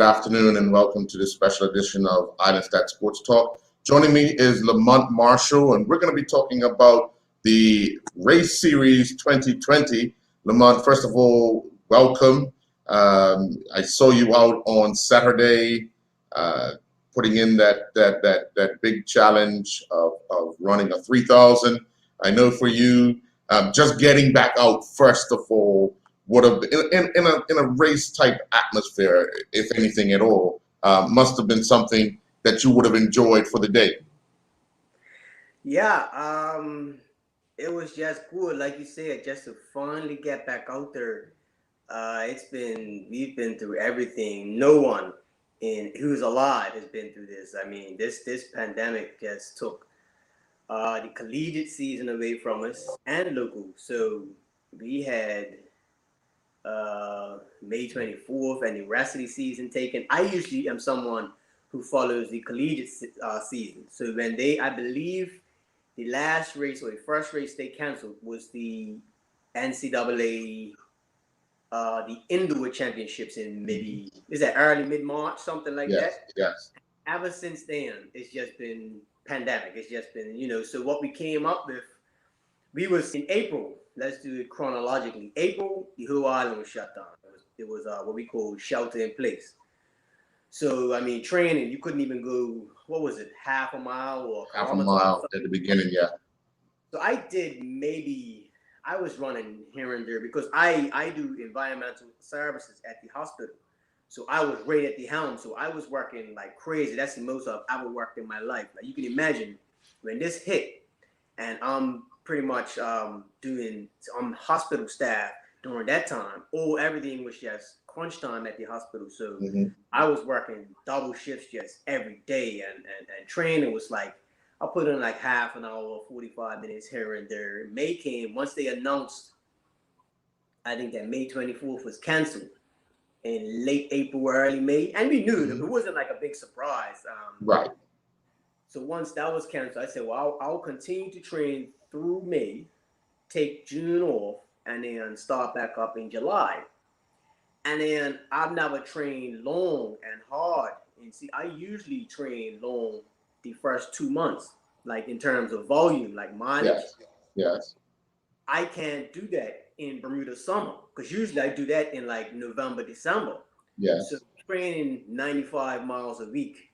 Good afternoon and welcome to this special edition of Island Stat Sports Talk. Joining me is Lamont Marshall, and we're going to be talking about the Race Series 2020. Lamont, first of all, welcome. I saw you out on Saturday putting in that big challenge of running a 3,000. I know for you, just getting back out, first of all, would have in a race type atmosphere, if anything at all, must have been something that you would have enjoyed for the day. Yeah, it was just good, like you said, just to finally get back out there. We've been through everything. No one who's alive has been through this. I mean, this pandemic just took the collegiate season away from us and local. So we had May 24th and the rest of the season taken. I usually am someone who follows the collegiate season. So I believe the last race or the first race they canceled was the NCAA, the indoor championships in is that early mid-March, something like Yes, that. yes. Ever since then, it's just been pandemic. It's just been, so what we came up with, we was in April. Let's do it chronologically. April, the whole island was shut down. It was what we call shelter in place. So, I mean, training, you couldn't even go, what was it, half a mile or a Half a kilometer? mile at the beginning, yeah. So I was running here and there because I do environmental services at the hospital. So I was right at the helm. So I was working like crazy. That's the most I've ever worked in my life. Like you can imagine when this hit and I'm pretty much I'm hospital staff during that time. Everything was just crunch time at the hospital. So I was working double shifts just every day and training was like, I put in like half an hour, 45 minutes here and there. May came, once they announced, I think that May 24th was canceled in late April, early May. And we knew it wasn't like a big surprise. Right. So once that was canceled, I said, well, I'll continue to train through May, take June off, and then start back up in July. And then I've never trained long and hard. And see, I usually train long the first 2 months, like in terms of volume, like mileage. Yes. I can't do that in Bermuda summer because usually I do that in like November, December. Yes. So training 95 miles a week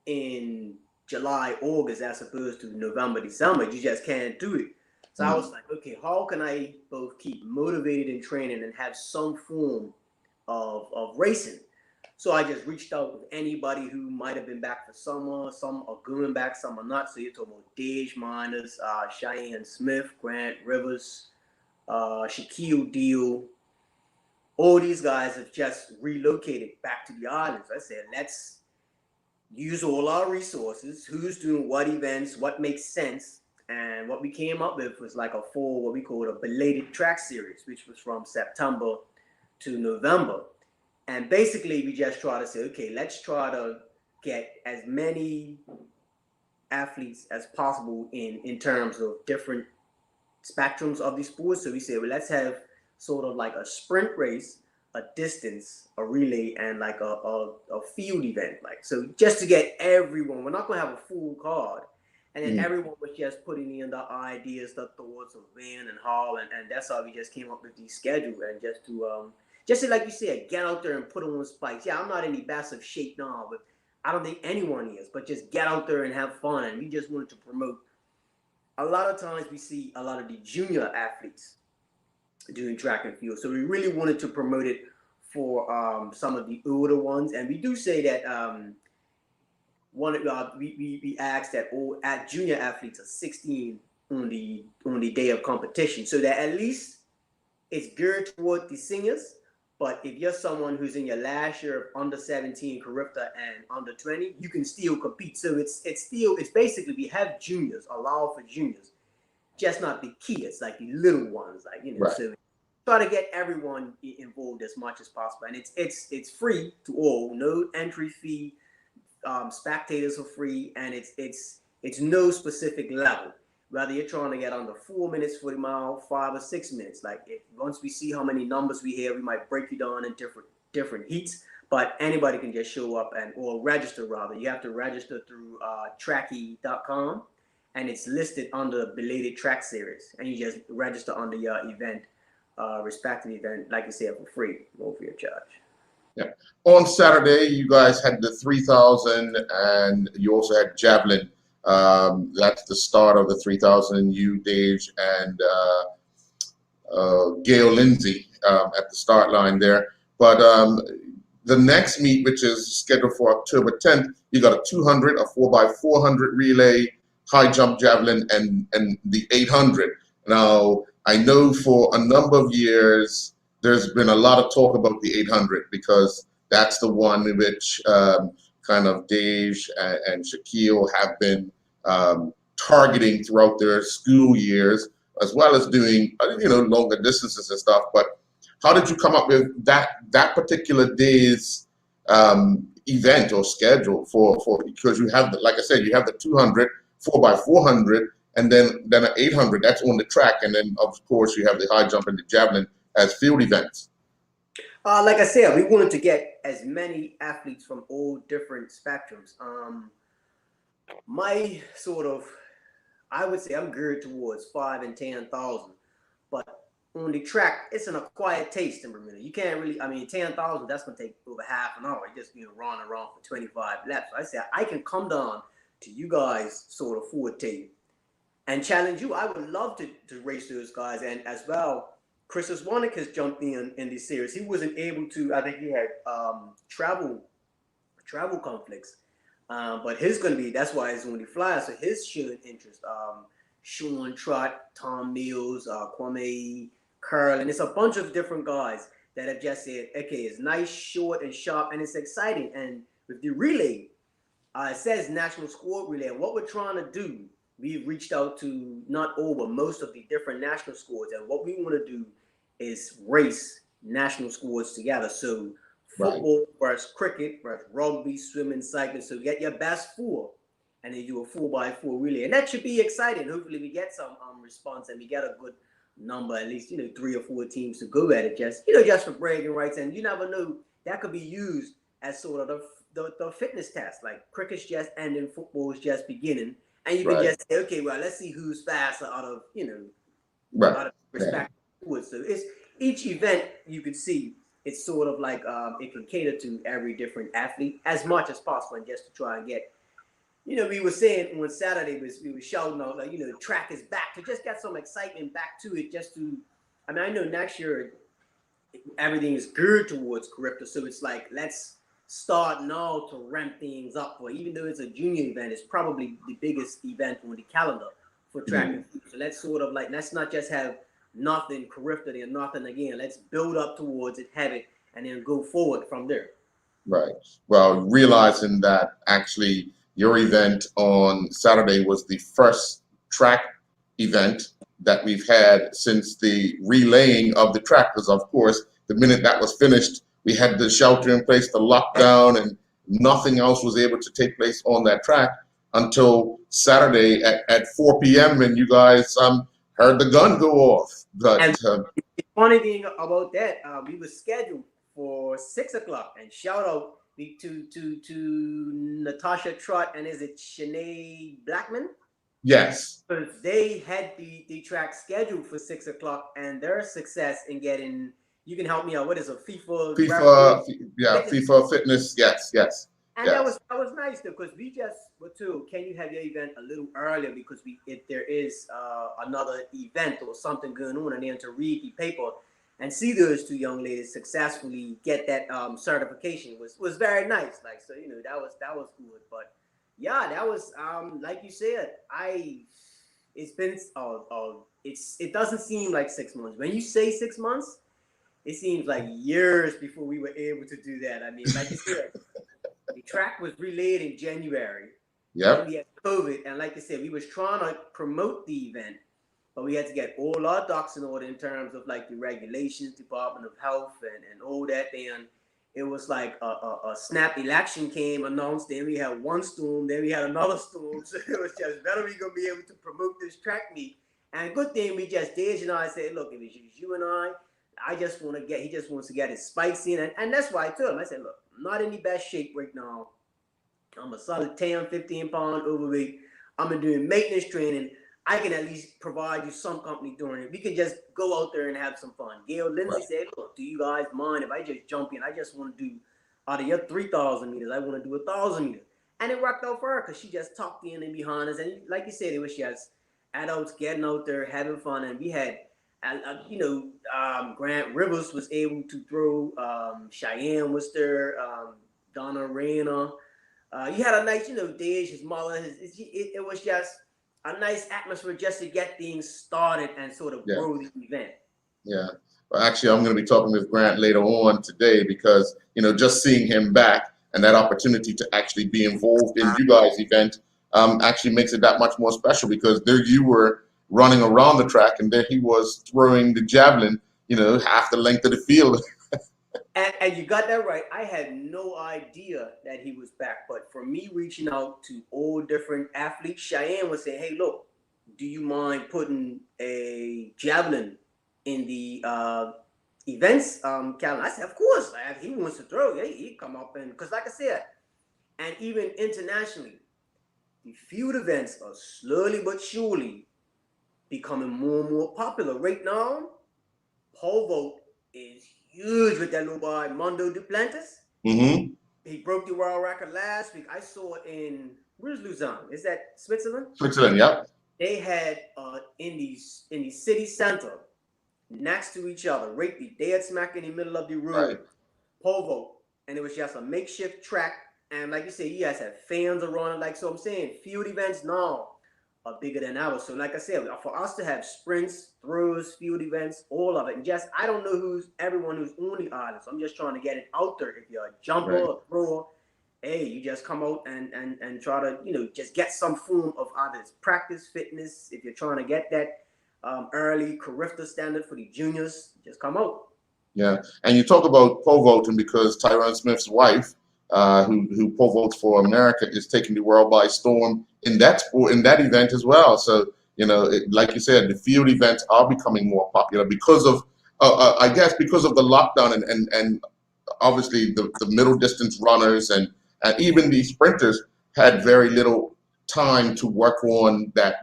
in July, August, as opposed to November, December, you just can't do it. So I was like, okay, how can I both keep motivated in training and have some form of racing? So I just reached out with anybody who might have been back for summer. Some are going back, some are not. So you're talking about Dage Miners, Cheyenne Smith, Grant Rivers, Shaquille Deal. All these guys have just relocated back to the islands. I said, let's use all our resources. Who's doing what events, what makes sense. And what we came up with was like what we called a belated track series, which was from September to November. And basically, we just try to say, okay, let's try to get as many athletes as possible in terms of different spectrums of the sports. So we say, well, let's have sort of like a sprint race, a distance, a relay, and like a field event. Like, so just to get everyone, we're not going to have a full card. And then everyone was just putting in the ideas, the thoughts of when and how. And that's how we just came up with the schedule. And just to, like you said, get out there and put on spikes. Yeah, I'm not in the best of shape now, but I don't think anyone is. But just get out there and have fun. And we just wanted to promote. A lot of times we see a lot of the junior athletes doing track and field. So we really wanted to promote it for some of the older ones. And we do say that we ask that all junior athletes are 16 on the day of competition, so that at least it's geared toward the seniors. But if you're someone who's in your last year of under 17 Carifta and under 20, you can still compete. So it's basically we have juniors, allow for juniors, just not the kids, like the little ones, like Right. So try to get everyone involved as much as possible, and it's free to all, no entry fee. Spectators are free, and it's no specific level. Whether you're trying to get under 4 minutes for the mile, 5 or 6 minutes. Like once we see how many numbers we have, we might break you down in different heats. but anybody can just show up or register rather. You have to register through tracky.com, and it's listed under belated track series, and you just register under your event, respective event, like you said, for free, no free of charge. Yeah. On Saturday, you guys had the 3,000, and you also had javelin. That's the start of the 3,000. You, Dave, and Gail Lindsay at the start line there. But the next meet, which is scheduled for October 10th, you got a 200, a 4x400 relay, high jump javelin, and the 800. Now, I know for a number of years, there's been a lot of talk about the 800 because that's the one in which kind of Dave and Shaquille have been targeting throughout their school years, as well as doing longer distances and stuff. But how did you come up with that particular day's event or schedule for because you have like I said, you have the 200, 4x400, and then an 800 that's on the track, and then of course you have the high jump and the javelin as field events. Like I said, we wanted to get as many athletes from all different spectrums. My sort of, I would say I'm geared towards 5,000 and 10,000, but on the track, it's an acquired taste in Bermuda. You can't really, 10,000, that's going to take over half an hour. You just, run around for 25 laps. So I said, I can come down to you guys sort of forte and challenge you. I would love to race those guys. And as well, Chris Warnick has jumped in this series. He wasn't able to, I think he had travel conflicts. But his going to be, that's why he's on the flyer. So his showing interest. Sean Trott, Tom Mills, Kwame Curl, and it's a bunch of different guys that have just said, okay, it's nice, short, and sharp, and it's exciting. And with the relay, it says National Squad Relay. And what we're trying to do, we've reached out to not all, but most of the different national squads. And what we want to do is race national squads together. So football versus cricket versus rugby, swimming, cycling. So you get your best four, and then you do a 4x4 relay. And that should be exciting. Hopefully we get some response and we get a good number, at least 3 or 4 teams to go at it, just for bragging rights. And you never know, that could be used as sort of the fitness test. Like cricket's just ending, football is just beginning, and you can just say, okay, well, let's see who's faster out of out of respect. So it's each event you could see. It's sort of like it can cater to every different athlete as much as possible, and just to try and get. We were saying on Saturday, we were shouting out, like, the track is back, to just get some excitement back to it, just to, I know next year everything is geared towards Carifta, so it's like, let's start now to ramp things up for, even though it's a junior event, it's probably the biggest event on the calendar for track and field. So let's sort of like, let's not just have nothing Carifta and nothing again. Let's build up towards it, have it, and then go forward from there. Right. Well, realizing that actually your event on Saturday was the first track event that we've had since the relaying of the track, because of course, the minute that was finished, we had the shelter in place, the lockdown, and nothing else was able to take place on that track until Saturday at 4 p.m. when you guys heard the gun go off. But the funny thing about that, we were scheduled for 6 o'clock, and shout out to Natasha Trott and is it Shanae Blackman? Yes. Because they had the track scheduled for 6 o'clock, and their success in getting, you can help me out, what is a FIFA fitness, yes. And that was nice though, because we just were told, can you have your event a little earlier, because if there is another event or something going on, and then to read the paper and see those 2 young ladies successfully get that certification was very nice. Like, so that was good. But yeah, that was like you said, it doesn't seem like 6 months. When you say 6 months, it seems like years before we were able to do that. I mean, like you said, the track was relayed in January. Yeah. We had COVID, and like I said, we was trying to promote the event, but we had to get all our ducks in order in terms of like the regulations, Department of Health, and all that. Then it was like a snap election came announced. Then we had one storm. Then we had another storm. So it was just better we gonna be able to promote this track meet. And good thing we just did. I said, look, if it's you and I just want to get. He just wants to get his spikes in, and that's why I told him. I said, look, I'm I'm not in the best shape right now. I'm a solid 10, 15 pound overweight. I'm doing maintenance training. I can at least provide you some company during it. We can just go out there and have some fun. Gail Lindsay Right. said, look, do you guys mind if I just jump in? I just want to do, out of your 3,000 meters, I want to do 1,000 meters. And it worked out for her because she just tucked in and behind us. And like you said, it was just adults getting out there, having fun. And we had, Grant Rivers was able to throw. Cheyenne was there. Donna Reyna. You had a nice, Dej, his mother. It was just a nice atmosphere just to get things started and sort of Yeah. grow the event. Yeah. Well, actually, I'm going to be talking with Grant later on today because, just seeing him back and that opportunity to actually be involved in you guys' event actually makes it that much more special because there you were running around the track and there he was throwing the javelin, half the length of the field. And you got that right. I had no idea that he was back. But for me reaching out to all different athletes, Cheyenne was saying, hey, look, do you mind putting a javelin in the events calendar? I said, of course. If he wants to throw, he'd come up and, because like I said, and even internationally, the field events are slowly but surely becoming more and more popular. Right now, pole vault is huge with that little boy, Mondo Duplantis. Mm-hmm. He broke the world record last week. I saw it in, where's Lausanne? Is that Switzerland? Switzerland, yep. They had in the city center, next to each other, right dead smack in the middle of the road, Right. pole vault. And it was just a makeshift track. And like you said, you guys had fans around it. Like, so I'm saying, field events now are bigger than ours. So like I said, for us to have sprints, throws, field events, all of it, and just, I don't know everyone who's on the island. So I'm just trying to get it out there. If you're a jumper, Right. a thrower, hey, you just come out and try to, just get some form of either practice, fitness. If you're trying to get that early Carifta standard for the juniors, just come out. Yeah. And you talk about pole vaulting because Tyron Smith's wife, who pole vaults for America, is taking the world by storm in that sport, in that event as well. So, like you said, the field events are becoming more popular because of, I guess, because of the lockdown and obviously the middle distance runners and even the sprinters had very little time to work on that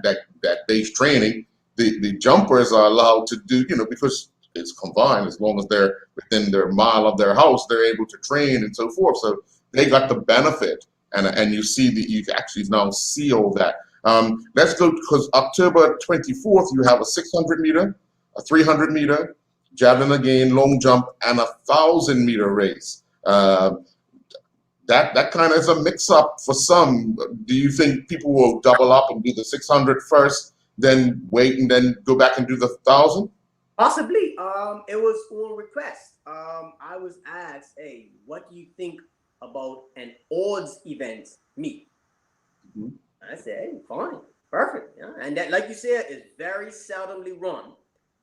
base training. The jumpers are allowed to do, because it's combined, as long as they're within their mile of their house, they're able to train and so forth. So they got the benefit, and you actually now see all that. Let's go, because October 24th you have a 600 meter, a 300 meter, javelin again, long jump, and a 1,000 meter race. That kind of is a mix-up for some. Do you think people will double up and do the 600 first, then wait and then go back and do the 1,000? Possibly. It was on request. I was asked, hey, what do you think about an odds event meet? Mm-hmm. I said, hey, fine, perfect. Yeah. And that, like you said, is very seldomly run.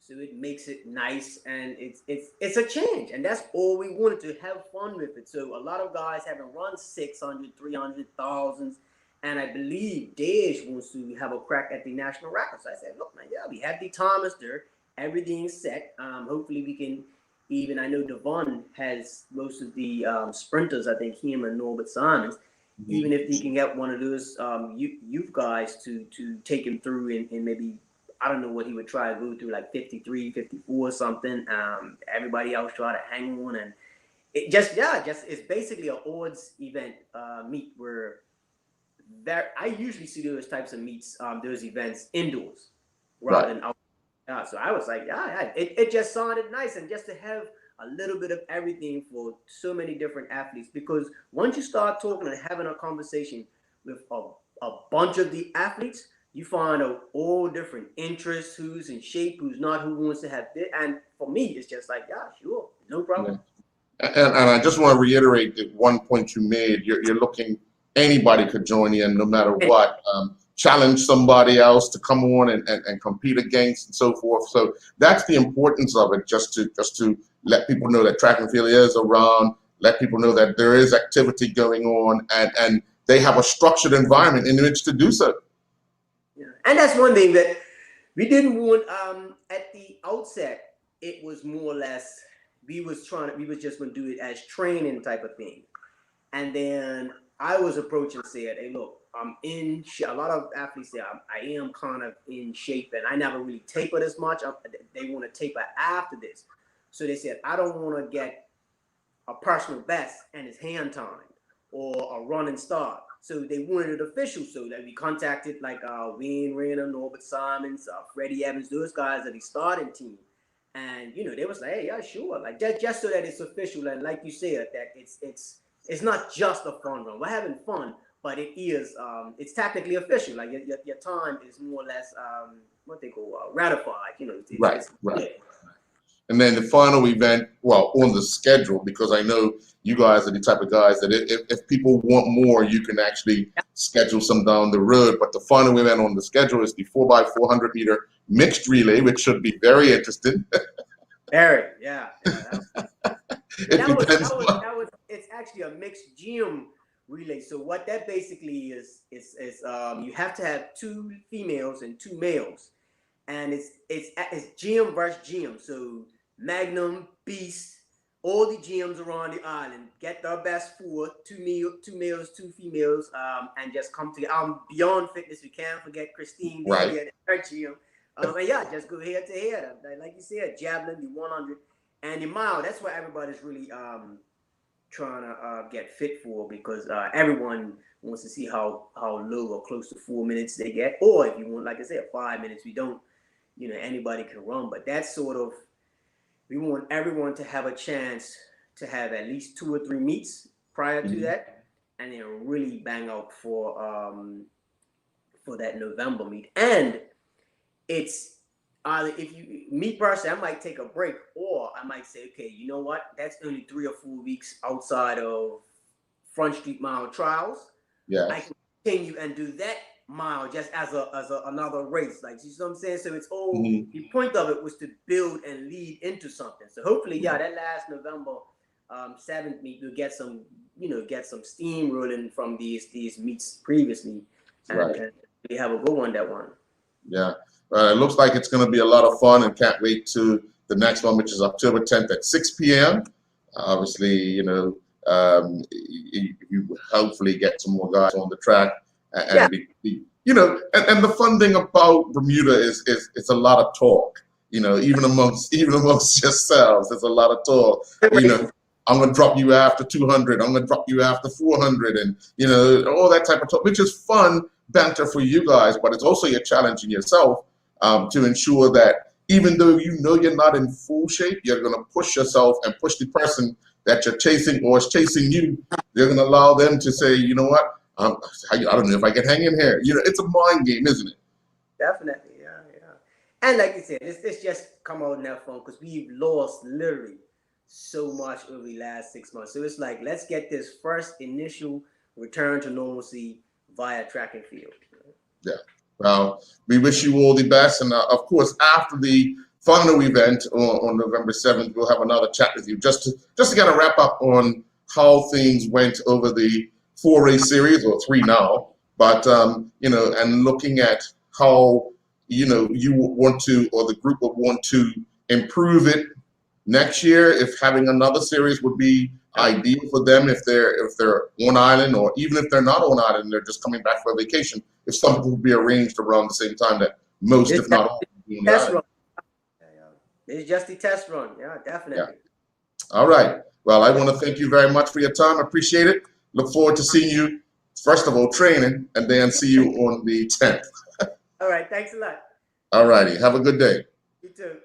So it makes it nice, and it's a change, and that's all we wanted, to have fun with it. So a lot of guys haven't run 600, 300,000s, and I believe Dej wants to have a crack at the national record. So I said, look, man, yeah, we have the Thomas there, everything's set. Hopefully we can even, I know Devon has most of the sprinters, I think him and Norbert Simons. Mm-hmm. Even if he can get one of those youth guys to take him through in maybe, I don't know what he would try to go through, like 53, 54 or something. Everybody else try to hang on, and it just it's basically an odds event meet where I usually see those types of meets, those events indoors rather than out. So I was like, it just sounded nice, and just to have a little bit of everything for so many different athletes, because once you start talking and having a conversation with a bunch of the athletes, you find out all different interests, who's in shape, who's not, who wants to have this. And for me, it's just like, yeah, sure, no problem. Yeah. And I just want to reiterate that one point you made. You're looking, anybody could join in no matter what. Challenge somebody else to come on and compete against and so forth. So that's the importance of it, just to let people know that track and field is around, let people know that there is activity going on, and they have a structured environment in which to do so. Yeah. And that's one thing that we didn't want at the outset. It was more or less, we was just going to do it as training type of thing. And then I was approaching and said, hey, look, I'm in shape. A lot of athletes say I am kind of in shape, and I never really tapered as much. They want to taper after this. So they said, I don't want to get a personal best and it's hand timed or a running start. So they wanted it official. So that we contacted like Wayne Rainer, Norbert Simons, Freddie Evans, those guys are the starting team. And they was like, hey, yeah, sure. Like just so that it's official. And like you said, that it's not just a fun run. We're having fun, but it is it's technically official. Like your time is more or less what they call ratified. Right. Yeah. And then the final event, well, on the schedule, because I know you guys are the type of guys that if people want more, you can actually schedule some down the road. But the final event on the schedule is the 4x400 meter mixed relay, which should be very interesting. Very, yeah. It's actually a mixed gym relay. So what that basically is you have to have 2 females and 2 males, and it's gym versus gym. So Magnum, Beast, all the gyms around the island get their best 4, 2 males, 2 females, and just come together. Beyond Fitness, we can't forget Christine Right. at her gym. And yeah, just go head to head. Like you said, javelin, the 100, and the mile. That's what everybody's really trying to get fit for, because everyone wants to see how low or close to 4 minutes they get. Or if you want, like I said, 5 minutes, we don't, anybody can run. But that's sort of, we want everyone to have a chance to have at least 2 or 3 meets prior to that, and then really bang out for that November meet. And it's either, if you me personally, I might take a break, or I might say, okay, you know what? That's only 3 or 4 weeks outside of Front Street Mile trials. Yeah. I can continue and do that mile just as another race. Like, you know what I'm saying? So it's all the point of it was to build and lead into something. So hopefully, that last November 7th meet, we'll get some steam rolling from these meets previously, and we have a good one that one. Yeah. It looks like it's going to be a lot of fun, and can't wait to the next one, which is October 10th at 6 p.m. Obviously, you hopefully get some more guys on the track, and and the fun thing about Bermuda is it's a lot of talk. Even amongst yourselves, there's a lot of talk. I'm gonna drop you after 200. I'm gonna drop you after 400, and all that type of talk, which is fun banter for you guys, but it's also you're challenging yourself to ensure that even though you're not in full shape, you're going to push yourself and push the person that you're chasing or is chasing you. You're going to allow them to say, you know what, I don't know if I can hang in here. It's a mind game, isn't it? Definitely, yeah. And like you said, it's just come out and have fun, because we've lost literally so much over the last 6 months. So it's like, let's get this first initial return to normalcy via track and field. Yeah. Well, we wish you all the best. And of course, after the final event on November 7th, we'll have another chat with you just to kind of wrap up on how things went over the 4-race series, or 3 now. But, and looking at how, you want to, or the group would want to improve it next year, if having another series would be ideal for them, if they're on island, or even if they're not on island, they're just coming back for a vacation. If something would be arranged around the same time that most, if not all, test run. It's just the test run. Yeah, definitely. Yeah. All right. Well, I want to thank you very much for your time. I appreciate it. Look forward to seeing you, first of all, training, and then see you on the 10th. All right. Thanks a lot. All righty. Have a good day. You too.